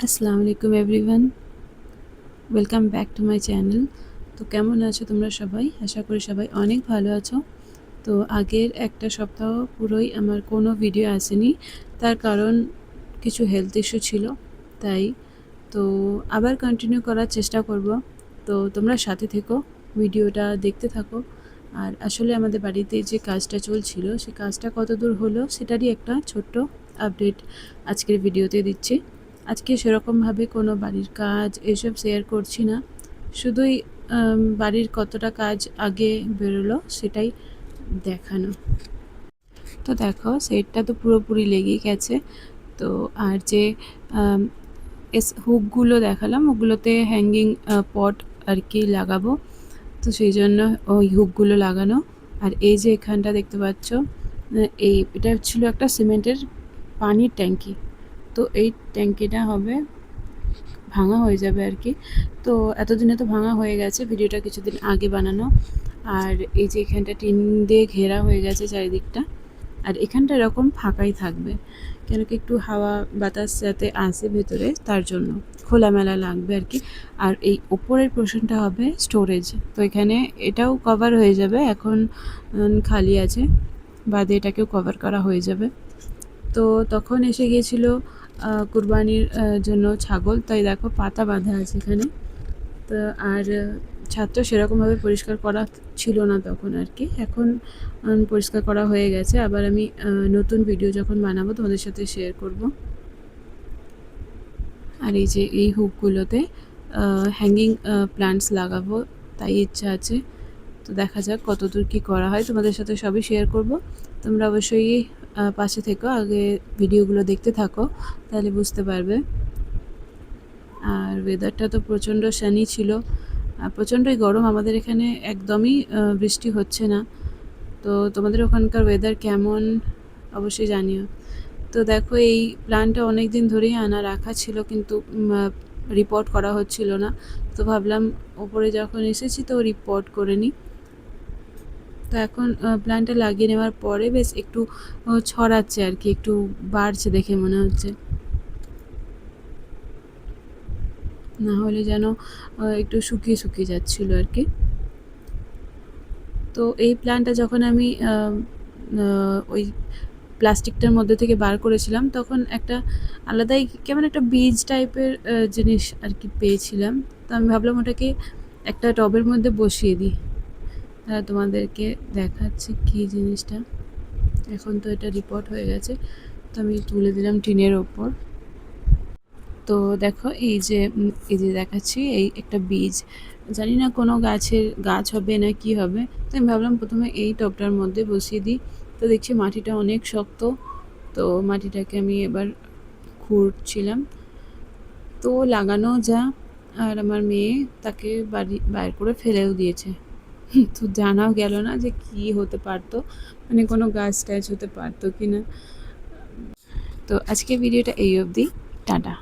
আসসালামু আলাইকুম everyone, welcome back to my channel. তো কেমন আছো তোমরা সবাই? আশা করি সবাই অনেক ভালো আছো। তো আগের একটা সপ্তাহ পুরোই আমার কোনো ভিডিও আসেনি, তার কারণ কিছু হেলথ ইস্যু ছিল। তাই তো আবার কন্টিনিউ করার চেষ্টা করব। তো তোমরা সাথে থেকো, ভিডিওটা দেখতে থাকো। আর আসলে আমাদের বাড়িতে যে কাজটা চলছিল, সেই কাজটা কতদূর হলো সেটারই একটা ছোট্ট আপডেট আজকের ভিডিওতে দিচ্ছি। আজকে সেরকমভাবে কোনো বাড়ির কাজ এসব শেয়ার করছি না, শুধুই বাড়ির কতটা কাজ আগে বেরোলো সেটাই দেখানো। তো দেখো, সেটটা তো পুরোপুরি লেগেই গেছে। তো আর যে হুকগুলো দেখালাম, ওগুলোতে হ্যাঙ্গিং পট আর কি লাগাবো, তো সেই জন্য ওই হুকগুলো লাগানো। আর এই যে এখানটা দেখতে পাচ্ছ, এটা ছিল একটা সিমেন্টের পানির ট্যাঙ্কি। তো এই ট্যাঙ্কিটা হবে ভাঙা হয়ে যাবে আর কি। তো এতদিনে তো ভাঙা হয়ে গেছে, ভিডিওটা কিছুদিন আগে বানানো। আর এই যে এখানটা টিন দিয়ে ঘেরা হয়ে গেছে চারিদিকটা, আর এখানটা এরকম ফাঁকাই থাকবে, কেন কি একটু হাওয়া বাতাস যাতে আসে ভেতরে, তার জন্য খোলামেলা লাগবে আর কি। আর এই ওপরের পোর্শনটা হবে স্টোরেজ, তো এখানে এটাও কভার হয়ে যাবে, এখন খালি আছে, বাদে এটাকেও কভার করা হয়ে যাবে। তো তখন এসে গিয়েছিল কুরবানির জন্য ছাগল, তাই দেখো পাতা বাঁধা আছে এখানে। তো আর ছাদটা সেরকমভাবে পরিষ্কার করা ছিল না তখন আর কি, এখন পরিষ্কার করা হয়ে গেছে। আবার আমি নতুন ভিডিও যখন বানাবো তোমাদের সাথে শেয়ার করব। আর এই যে এই হুকগুলোতে হ্যাঙ্গিং প্ল্যান্টস লাগাবো, তাই ইচ্ছা আছে। তো দেখা যাক কতদূর কী করা হয়, তোমাদের সাথে সবই শেয়ার করব। তোমরা অবশ্যই পাশে থেকো, আগে ভিডিওগুলো দেখতে থাকো, তাহলে বুঝতে পারবে। আর ওয়েদারটা তো প্রচণ্ড সানি ছিল, প্রচণ্ডই গরম আমাদের এখানে, একদমই বৃষ্টি হচ্ছে না। তো তোমাদের ওখানকার ওয়েদার কেমন অবশ্যই জানিও। তো দেখো, এই প্ল্যানটা অনেক দিন ধরেই আনা রাখা ছিল, কিন্তু রিপোর্ট করা হচ্ছিল না। তো ভাবলাম ওপরে যখন এসেছি তো রিপোর্ট করে নিই। তো এখন প্ল্যানটা লাগিয়ে নেওয়ার পরে বেশ একটু ছড়াচ্ছে আর কি, একটু বাড়ছে দেখে মনে হচ্ছে, না হলে যেন একটু শুকিয়ে শুকিয়ে যাচ্ছিলো আর কি। তো এই প্ল্যানটা যখন আমি ওই প্লাস্টিকটার মধ্যে থেকে বার করেছিলাম, তখন একটা আলাদাই কেমন একটা বীজ টাইপের জিনিস আর কি পেয়েছিলাম। তো আমি ভাবলাম ওটাকে একটা টবের মধ্যে বসিয়ে দিই। তোমাদেরকে দেখাচ্ছি কী জিনিসটা। এখন তো এটা রিপোর্ট হয়ে গেছে, তো আমি তুলে দিলাম টিনের ওপর। তো দেখো, এই যে দেখাচ্ছি, এই একটা বীজ, জানি না কোনো গাছ হবে না কি হবে। তো আমি ভাবলাম প্রথমে এই টবটার মধ্যে বসিয়ে দিই। তো দেখছি মাটিটা অনেক শক্ত, তো মাটিটাকে আমি এবার খুঁড়ছিলাম। তো লাগানো যা, আর আমার মেয়ে তাকে বাইর করে ফেলেও দিয়েছে। তো জানাও গেল না যে কি হতে পারতো, মানে কোনো গাছ টাছ হতে পারতো কি না। তো আজকে ভিডিওটা এই অবধি, টাটা।